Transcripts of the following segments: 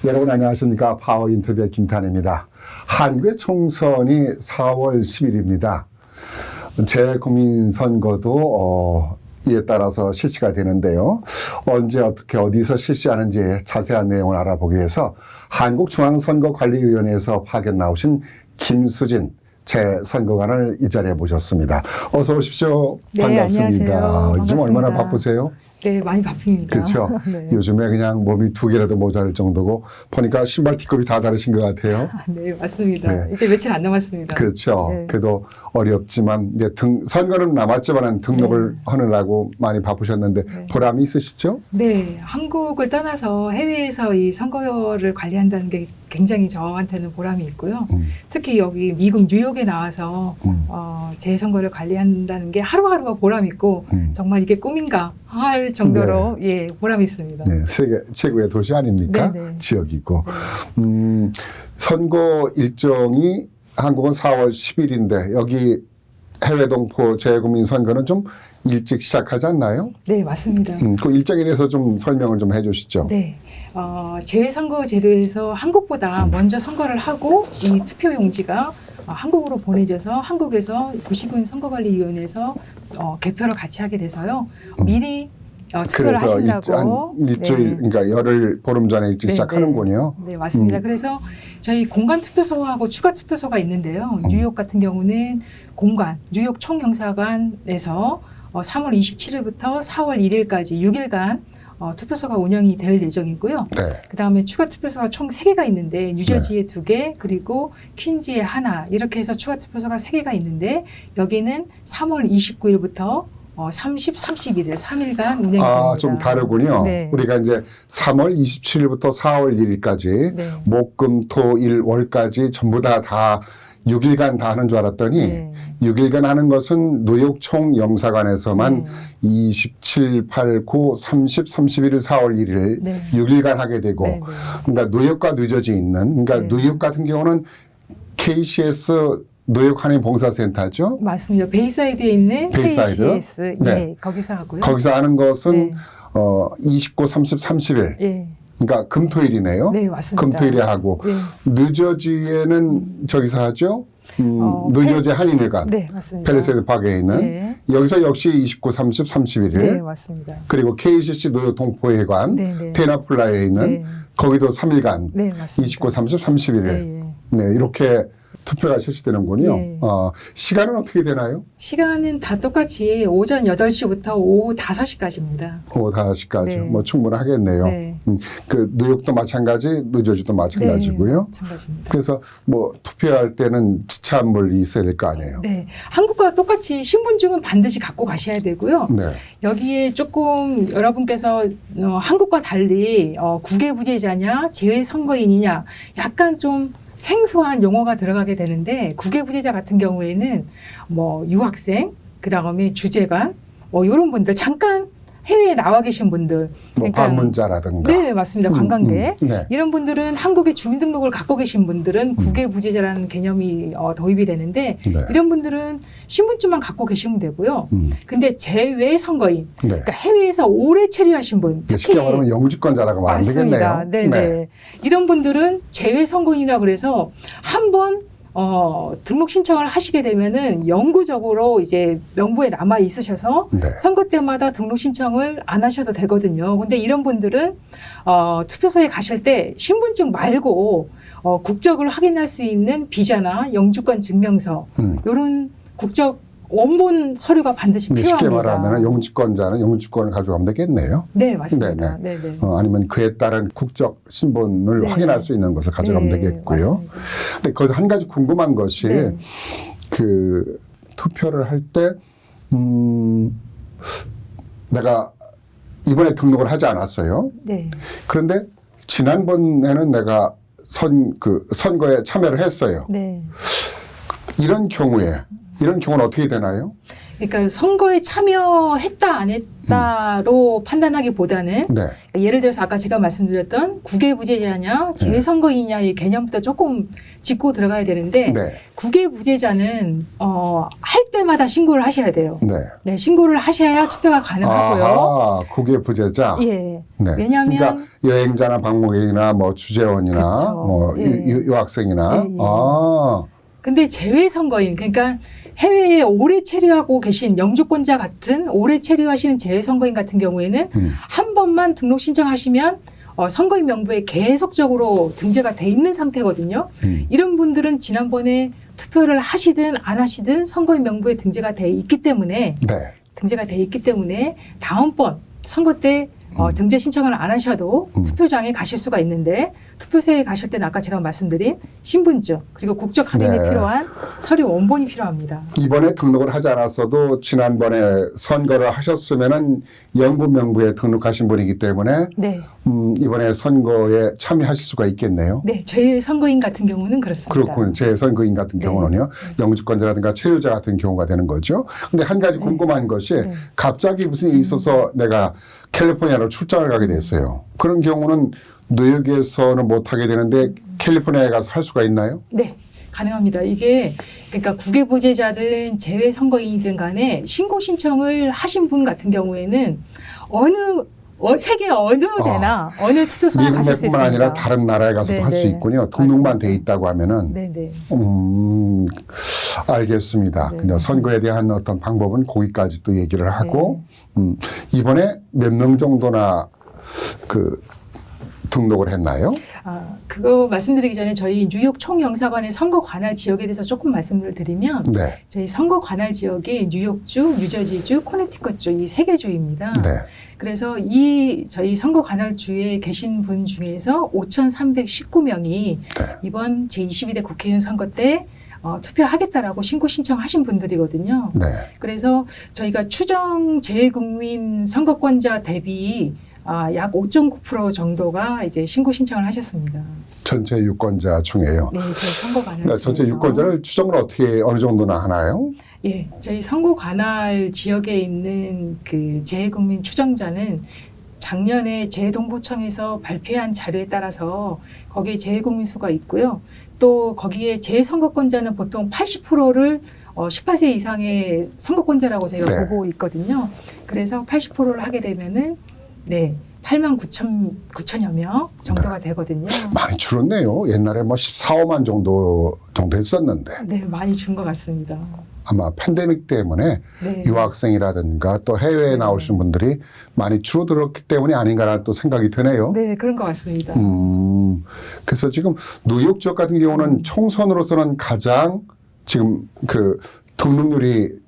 여러분 안녕하십니까. 파워 인터뷰의 김탄입니다. 한국의 총선이 4월 10일입니다. 재국민선거도 이에 따라서 실시가 되는데요. 언제 어떻게 어디서 실시하는지 자세한 내용을 알아보기 위해서 한국중앙선거관리위원회에서 파견 나오신 김수진 재선거관을 이 자리에 모셨습니다. 어서 오십시오. 네, 반갑습니다. 안녕하세요. 지금 얼마나 바쁘세요? 네, 많이 바쁩니다. 그렇죠. 네. 요즘에 그냥 몸이 두 개라도 모자랄 정도고 보니까 신발 뒷급이 다 다르신 것 같아요. 네, 맞습니다. 네. 이제 며칠 안 남았습니다. 그렇죠. 네. 그래도 어렵지만 이제 선거는 남았지만 등록을 하느라고 많이 바쁘셨는데 네. 보람이 있으시죠? 네, 한국을 떠나서 해외에서 이 선거를 관리한다는 게 굉장히 저한테는 보람이 있고요. 특히 여기 미국 뉴욕에 나와서 재선거를 관리한다는 게 하루하루가 보람 있고 정말 이게 꿈인가 할 정도로 예, 보람이 있습니다. 네, 세계 최고의 도시 아닙니까? 네, 네. 지역이고. 선거 일정이 한국은 4월 10일인데 여기 해외 동포 재국민 선거는 좀 일찍 시작하지 않나요? 네, 맞습니다. 그 일정에 대해서 좀 설명을 좀 해주시죠. 네. 재외선거 제도에서 한국보다 먼저 선거를 하고 이 투표 용지가 한국으로 보내져서 한국에서 구시군 선거관리위원회에서 개표를 같이 하게 돼서요. 미리 투표를 하신다고. 일주일, 네. 그러니까 열흘 보름 전에 일찍 네, 시작하는군요. 네, 맞습니다. 그래서 저희 공간 투표소하고 추가 투표소가 있는데요. 뉴욕 같은 경우는 뉴욕 총영사관에서 3월 27일부터 4월 1일까지 6일간 투표소가 운영이 될 예정이고요. 네. 그다음에 추가 투표소가 총 3개가 있는데 뉴저지에 2개 그리고 퀸즈에 1 이렇게 해서 추가 투표소가 3개가 있는데 여기는 3월 29일부터 30, 31일 3일간 운영이 됩니다. 좀 다르군요. 네. 우리가 이제 3월 27일부터 4월 1일까지 네. 목, 금, 토, 일, 월까지 전부 다 6일간 다 하는 줄 알았더니 네. 6일간 하는 것은 뉴욕 총영사관에서만 27, 8, 9, 30, 31일, 4월 1일 네. 6일간 하게 되고 네, 네. 그러니까 뉴욕과 뉴저지 있는 그러니까 네. 뉴욕 같은 경우는 KCS 뉴욕 한인 봉사센터죠. 맞습니다. 베이사이드에 있는 베이사이드? KCS 네. 네, 거기서 하고요. 거기서 하는 것은 네. 29, 30, 30일 예. 그러니까 금토일이네요. 네, 맞습니다. 금토일에 하고 네. 뉴저지에는 저기서 하죠. 뉴저지 한인회관 네, 맞습니다. 펠리세이드 파크에 있는 네. 여기서 역시 29, 30, 31일 네, 맞습니다. 그리고 KCC 뉴욕 동포회관 네, 네. 테나플라에 있는 네. 거기도 3일간 네, 맞습니다. 29, 30, 31일 네, 네, 이렇게 투표가 실시되는군요. 네. 시간은 어떻게 되나요? 시간은 다 똑같이 오전 8시부터 오후 5시까지입니다. 오후 5시까지 네. 뭐 충분하겠네요. 네. 그 뉴욕도 마찬가지, 뉴저지도 마찬가지고요. 네, 마찬가지입니다. 그래서 뭐 투표할 때는 지참물이 있어야 될 거 아니에요. 네, 한국과 똑같이 신분증은 반드시 갖고 가셔야 되고요. 네. 여기에 조금 여러분께서 한국과 달리 국외부재자냐 재외선거인이냐 약간 좀 생소한 용어가 들어가게 되는데 국외부재자 같은 경우에는 뭐 유학생, 그다음에 주재관, 이런 분들 잠깐 해외에 나와 계신 분들, 뭐 방문자라든가. 네, 맞습니다. 관광객. 네. 이런 분들은 한국의 주민등록을 갖고 계신 분들은 국외부재자라는 개념이 도입이 되는데 네. 이런 분들은 신분증만 갖고 계시면 되고요. 근데 재외 선거인, 네. 그러니까 해외에서 오래 체류하신 분, 쉽게 말하면 영주권자라고 말하면 맞습니다. 되겠네요. 네네. 이런 분들은 재외 선거인이라 그래서 한번 등록 신청을 하시게 되면은 영구적으로 이제 명부에 남아 있으셔서 네. 선거 때마다 등록 신청을 안 하셔도 되거든요. 근데 이런 분들은 투표소에 가실 때 신분증 말고 국적을 확인할 수 있는 비자나 영주권 증명서 이런 국적 원본 서류가 반드시 필요합니다. 쉽게 말하면 영주권자는 영주권을 가져가면 되겠네요. 네, 맞습니다. 네네. 네네. 아니면 그에 따른 국적 신분을 네. 확인할 수 있는 것을 가져가면 네, 되겠고요. 맞습니다. 근데 거기서 한 가지 궁금한 것이 네. 그 투표를 할 때 내가 이번에 등록을 하지 않았어요. 네. 그런데 지난번에는 내가 선거에 참여를 했어요. 네. 이런 경우는 어떻게 되나요? 그러니까 선거에 참여했다 안 했다로 판단하기보다는 네. 예를 들어서 아까 제가 말씀드렸던 국외부재자냐 재선거인이냐의 개념부터 조금 짚고 들어가야 되는데 네. 국외부재자는 할 때마다 신고를 하셔야 돼요. 네. 네, 신고를 하셔야 투표가 가능하고요. 아하, 국외 부재자. 예. 네. 왜냐하면 그러니까 여행자나 방문객이나 뭐 주재원이나 그쵸. 뭐 예. 유학생이나. 예, 예. 아, 근데 재외 선거인 그러니까 해외에 오래 체류하고 계신 영주권자 같은 오래 체류하시는 재외 선거인 같은 경우에는 한 번만 등록 신청하시면 선거인 명부에 계속적으로 등재가 돼 있는 상태거든요. 이런 분들은 지난번에 투표를 하시든 안 하시든 선거인 명부에 등재가 돼 있기 때문에 다음번 선거 때 등재 신청을 안 하셔도 투표장에 가실 수가 있는데 투표소에 가실 때는 아까 제가 말씀드린 신분증 그리고 국적 확인에 네. 필요한 서류 원본이 필요합니다. 이번에 등록을 하지 않았어도 지난번에 선거를 하셨으면은 영구 명부에 등록하신 분이기 때문에 네, 이번에 선거에 참여하실 수가 있겠네요. 네, 제 선거인 같은 경우는 그렇습니다. 그렇군요. 재선거인 같은 네. 경우는요. 영주권자라든가 체류자 같은 경우가 되는 거죠. 근데 한 가지 궁금한 것이 네. 갑자기 무슨 일이 있어서 내가 캘리포니아로 출장을 가게 됐어요. 그런 경우는 뉴욕에서는 못하게 되는데 캘리포니아에 가서 할 수가 있나요? 네, 가능합니다. 이게 그러니까 국외부재자든 재외 선거인이든 간에 신고 신청을 하신 분 같은 경우에는 세계 어느 데나 어느 투표소나 가실 수 미국뿐만 있습니다. 아니라 다른 나라에 가서도 할 수 네, 있군요. 네. 등록만 맞습니다. 돼 있다고 하면은. 네네. 알겠습니다. 네. 그냥 선거에 대한 어떤 방법은 거기까지 또 얘기를 하고 이번에 몇 명 정도나 등록을 했나요? 그거 말씀드리기 전에 저희 뉴욕 총영사관의 선거 관할 지역에 대해서 조금 말씀을 드리면 네. 저희 선거 관할 지역이 뉴욕주, 뉴저지주, 코네티컷주 이 세 개 주입니다. 네. 그래서 저희 선거 관할 주에 계신 분 중에서 5,319명이 이번 제22대 국회의원 선거 때 투표하겠다라고 신고 신청하신 분들이거든요. 네. 그래서 저희가 추정 재외국민 선거권자 대비 약 5.9% 정도가 이제 신고 신청을 하셨습니다. 전체 유권자 중에요. 네, 저희 선거 관할 그러니까 전체 지역에서. 유권자를 추정을 어느 정도나 하나요? 예, 저희 선거 관할 지역에 있는 그 재외국민 추정자는 작년에 재외동부청에서 발표한 자료에 따라서 거기에 재외국민 수가 있고요. 또 거기에 재선거권자는 보통 80%를 18세 이상의 선거권자라고 저희가 네. 보고 있거든요. 그래서 80%를 하게 되면은 89,000여 명 정도가 되거든요. 많이 줄었네요. 옛날에 뭐 14, 5만 정도 했었는데 네, 많이 준 것 같습니다. 아마 팬데믹 때문에 네. 유학생이라든가 또 해외에 네. 나오신 분들이 많이 줄어들었기 때문에 아닌가라는 또 생각이 드네요. 네, 그런 것 같습니다. 그래서 지금 뉴욕 지역 같은 경우는 총선으로서는 가장 지금 등록률이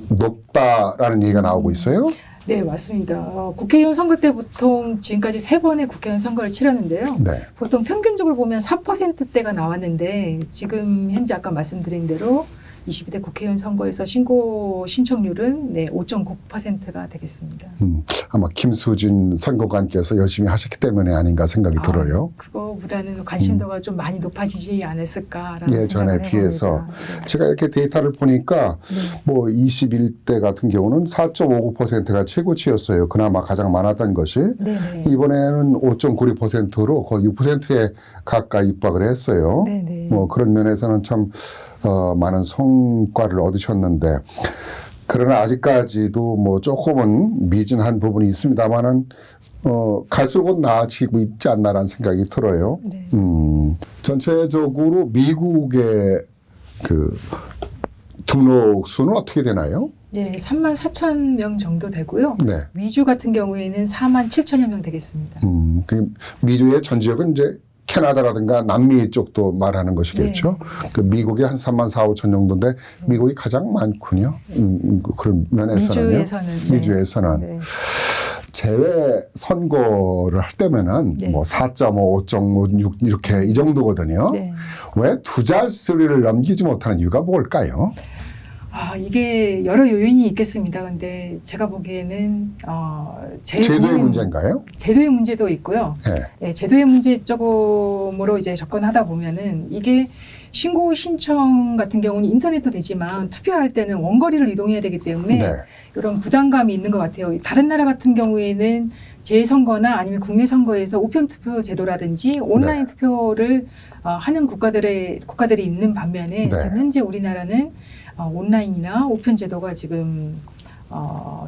높다라는 얘기가 나오고 있어요. 네, 맞습니다. 국회의원 선거 때 보통 지금까지 3번의 국회의원 선거를 치렀는데요. 네. 보통 평균적으로 보면 4%대가 나왔는데 지금 현재 아까 말씀드린 대로 22대 국회의원 선거에서 신고 신청률은 5.9%가 되겠습니다. 아마 김수진 선거관께서 열심히 하셨기 때문에 아닌가 생각이 들어요. 그거보다는 관심도가 좀 많이 높아지지 않았을까라는 예전에 생각을 비해서. 해봅니다. 네. 제가 이렇게 데이터를 보니까 뭐 21대 같은 경우는 4.59%가 최고치였어요. 그나마 가장 많았던 것이. 네네. 이번에는 5.96%로 거의 6%에 가까이 육박을 했어요. 네네. 뭐 그런 면에서는 참 많은 성과를 얻으셨는데 그러나 아직까지도 뭐 조금은 미진한 부분이 있습니다만은 갈수록 나아지고 있지 않나라는 생각이 들어요. 네. 전체적으로 미국의 등록 수는 어떻게 되나요? 네, 34,000명 정도 되고요. 네. 미주 같은 경우에는 47,000여 명 되겠습니다. 미주의 전 지역은 이제 캐나다라든가 남미 쪽도 말하는 것이겠죠. 네. 미국이 한 3만 4, 5천 정도인데 미국이 가장 많군요. 그런 면에서는요. 미주에서는. 네. 재외 선거를 할 때면은 네. 뭐 4.5, 5.5, 6 이렇게 이 정도거든요. 네. 왜 두 자릿수를 넘기지 못하는 이유가 뭘까요? 이게 여러 요인이 있겠습니다. 근데 제가 보기에는 제도의 문제인가요? 제도의 문제도 있고요. 네. 제도의 문제 쪽으로 이제 접근하다 보면은 이게 신고 신청 같은 경우는 인터넷도 되지만 투표할 때는 원거리를 이동해야 되기 때문에 네. 이런 부담감이 있는 것 같아요. 다른 나라 같은 경우에는 재선거나 아니면 국내 선거에서 우편 투표 제도라든지 온라인 투표를 하는 국가들이 있는 반면에 네. 지금 현재 우리나라는 온라인이나 우편 제도가 지금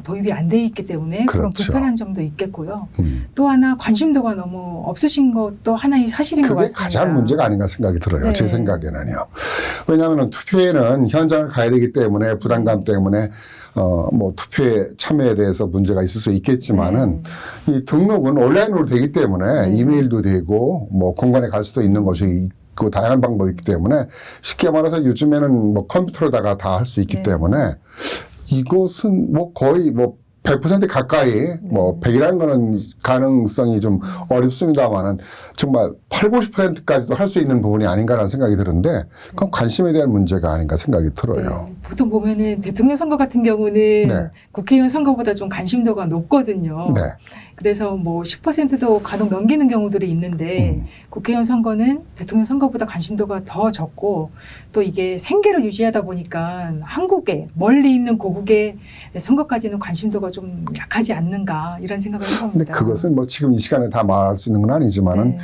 도입이 안 돼 있기 때문에 그런 그렇죠. 불편한 점도 있겠고요. 또 하나 관심도가 너무 없으신 것도 하나의 사실인 것 그게 같습니다. 가장 문제가 아닌가 생각이 들어요. 네. 제 생각에는요. 왜냐하면 투표에는 현장을 가야 되기 때문에 부담감 때문에 뭐 투표에 참여에 대해서 문제가 있을 수 있겠지만은 이 등록은 온라인으로 되기 때문에 이메일도 되고 뭐 공간에 갈 수도 있는 것이 그 다양한 방법이 있기 때문에 쉽게 말해서 요즘에는 뭐 컴퓨터로다가 다 할 수 있기 때문에 이것은 뭐 거의 뭐 100% 가까이 뭐 100이라는 거는 가능성이 좀 어렵습니다만은 정말 80~90%까지도 할 수 있는 부분이 아닌가라는 생각이 드는데 그건 관심에 대한 문제가 아닌가 생각이 들어요. 네. 보통 보면은 대통령 선거 같은 경우는 네. 국회의원 선거보다 좀 관심도가 높거든요. 네. 그래서 뭐 10%도 가동 넘기는 경우들이 있는데 국회의원 선거는 대통령 선거보다 관심도가 더 적고 또 이게 생계를 유지하다 보니까 한국에 멀리 있는 고국의 선거까지는 관심도가 좀 약하지 않는가 이런 생각을 해봅니다. 근데 그것은 뭐 지금 이 시간에 다 말할 수 있는 건 아니지만은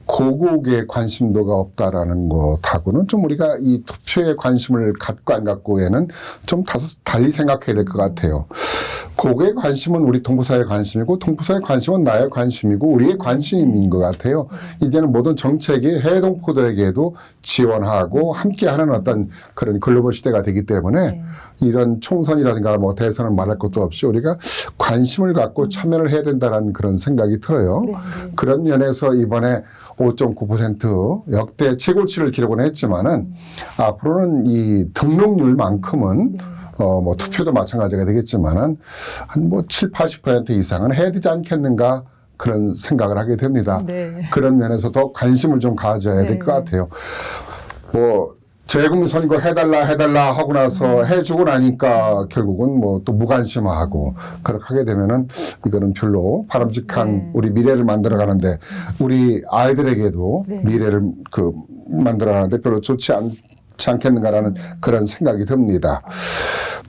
고국의 관심도가 없다라는 것하고는 좀 우리가 이 투표에 관심을 갖고 안 갖고에는 좀 다소 달리 생각해야 될 것 같아요. 고국의 관심은 우리 동포사의 관심이고 동포사의 관심은 나의 관심이고 우리의 관심인 것 같아요. 이제는 모든 정책이 해외 동포들에게도 지원하고 함께하는 어떤 그런 글로벌 시대가 되기 때문에 이런 총선이라든가 뭐 대선을 말할 것도 없이 우리가 관심을 갖고 참여를 해야 된다는 그런 생각이 들어요. 그런 면에서 이번에 5.9% 역대 최고치를 기록은 했지만은 앞으로는 이 등록률만큼은 뭐 투표도 마찬가지가 되겠지만은 한 뭐 7~80% 이상은 해야 되지 않겠는가 그런 생각을 하게 됩니다. 그런 면에서 더 관심을 좀 가져야 될 것 같아요. 뭐 재외국민 선거 해달라 하고 나서 해주고 나니까 결국은 뭐 또 무관심하고 그렇게 하게 되면은 이거는 별로 바람직한 우리 미래를 만들어가는데 우리 아이들에게도 미래를 만들어가는데 별로 좋지 않겠는가라는 그런 생각이 듭니다.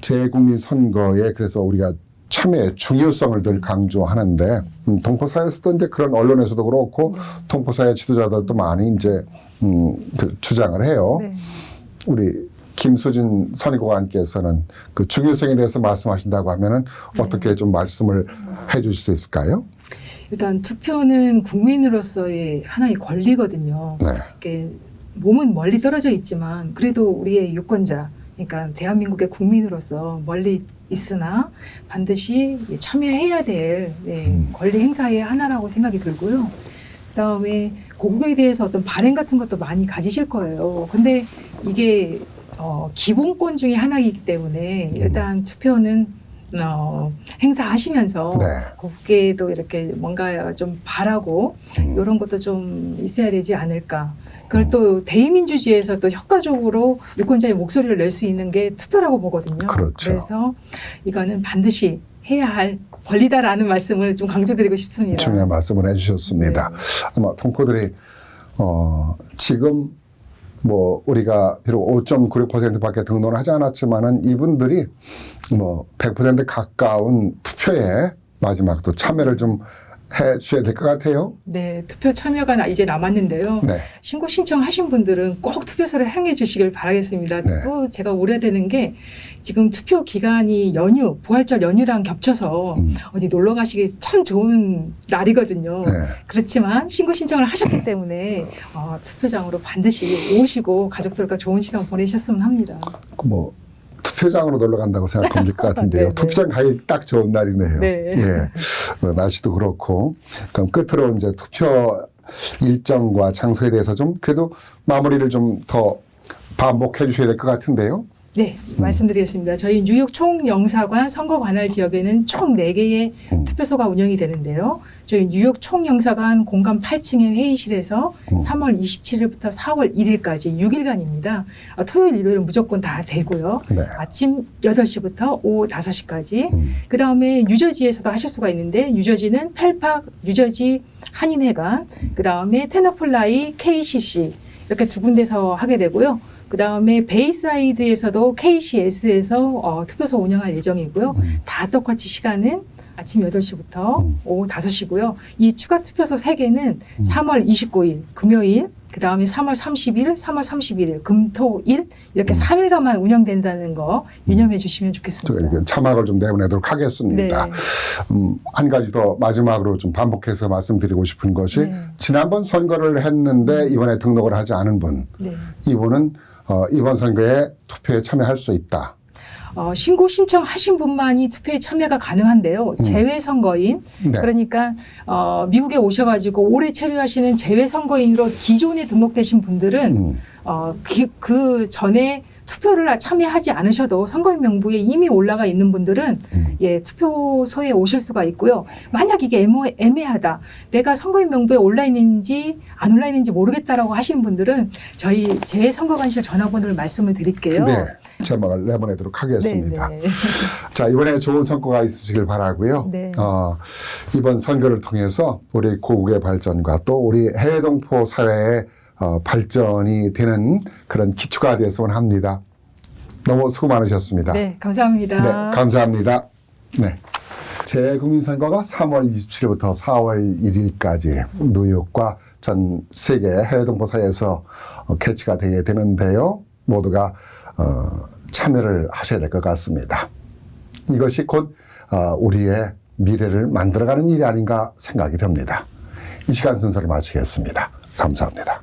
재외국민 선거에 그래서 우리가 참여의 중요성을 늘 강조하는데 동포사에서도 이제 그런 언론에서도 그렇고 동포사의 지도자들도 많이 이제 주장을 해요. 우리 김수진 선임고관께서는 그 중요성에 대해서 말씀하신다고 하면은 어떻게 좀 말씀을 해주실 수 있을까요? 일단 투표는 국민으로서의 하나의 권리거든요. 이렇게 몸은 멀리 떨어져 있지만 그래도 우리의 유권자, 그러니까 대한민국의 국민으로서 멀리 있으나 반드시 참여해야 될 권리 행사의 하나라고 생각이 들고요. 그다음에 고국에 대해서 어떤 발행 같은 것도 많이 가지실 거예요. 근데 이게 기본권 중에 하나이기 때문에 일단 투표는 행사하시면서 고국에도 이렇게 뭔가 좀 바라고 이런 것도 좀 있어야 되지 않을까. 그걸 또 대의민주주의에서 또 효과적으로 유권자의 목소리를 낼 수 있는 게 투표라고 보거든요. 그래서 이거는 반드시 해야 할 권리다라는 말씀을 좀 강조드리고 싶습니다. 중요한 말씀을 해주셨습니다. 아마 동포들이 지금 뭐 우리가 비록 5.96%밖에 등록을 하지 않았지만은 이분들이 뭐 100% 가까운 투표에 마지막 또 참여를 좀 해 주셔야 될 것 같아요. 네, 투표 참여가 이제 남았는데요. 신고 신청하신 분들은 꼭 투표소를 향해 주시길 바라겠습니다. 또 제가 우려되는 게 지금 투표 기간이 연휴, 부활절 연휴랑 겹쳐서 어디 놀러 가시기 참 좋은 날이거든요. 그렇지만 신고 신청을 하셨기 때문에 투표장으로 반드시 오시고 가족들과 좋은 시간 보내셨으면 합니다. 뭐 투표장으로 놀러 간다고 생각하면 될 것 같은데요. 투표장 가기 딱 좋은 날이네요. 날씨도 그렇고. 그럼 끝으로 이제 투표 일정과 장소에 대해서 좀 그래도 마무리를 좀 더 반복해 주셔야 될 것 같은데요. 네, 말씀드리겠습니다. 저희 뉴욕 총영사관 선거 관할 지역에는 총 4개의 투표소가 운영이 되는데요. 저희 뉴욕 총영사관 공감 8층의 회의실에서 3월 27일부터 4월 1일까지 6일간입니다. 토요일, 일요일 무조건 다 되고요. 네. 아침 8시부터 오후 5시까지. 그 다음에 뉴저지에서도 하실 수가 있는데 뉴저지는 펠팍 뉴저지 한인회관, 그 다음에 테너플라이 KCC 이렇게 두 군데서 하게 되고요. 그 다음에 베이사이드에서도 KCS에서 투표소 운영할 예정이고요. 다 똑같이 시간은 아침 8시부터 오후 5시고요. 이 추가 투표소 3개는 3월 29일 금요일, 그 다음에 3월 30일, 3월 31일 금토일 이렇게 3일간만 운영된다는 거 유념해 주시면 좋겠습니다. 자막을 좀 내보내도록 하겠습니다. 네. 한 가지 더 마지막으로 좀 반복해서 말씀드리고 싶은 것이 네. 지난번 선거를 했는데 이번에 등록을 하지 않은 분, 네. 이분은 이번 선거에 투표에 참여할 수 있다. 신고 신청하신 분만이 투표에 참여가 가능한데요. 재외선거인, 네. 그러니까 미국에 오셔가지고 올해 체류하시는 재외선거인으로 기존에 등록되신 분들은 그 전에 투표를 참여하지 않으셔도 선거인 명부에 이미 올라가 있는 분들은 예, 투표소에 오실 수가 있고요. 만약 이게 애매하다, 내가 선거인 명부에 올라 있는지 안 올라 있는지 모르겠다라고 하시는 분들은 저희 재선거관실 전화번호를 말씀을 드릴게요. 네, 제목을 내보내도록 하겠습니다. 네. 자, 이번에 좋은 성과가 있으시길 바라고요. 네. 이번 선거를 통해서 우리 고국의 발전과 또 우리 해외동포 사회의 발전이 되는 그런 기초가 되었으면 합니다. 너무 수고 많으셨습니다. 네, 감사합니다. 네, 감사합니다. 네. 재국민선거가 3월 27일부터 4월 1일까지 뉴욕과 전 세계 해외동포 사회에서 개최가 되게 되는데요. 모두가 참여를 하셔야 될 것 같습니다. 이것이 곧 우리의 미래를 만들어가는 일이 아닌가 생각이 됩니다. 이 시간 순서를 마치겠습니다. 감사합니다.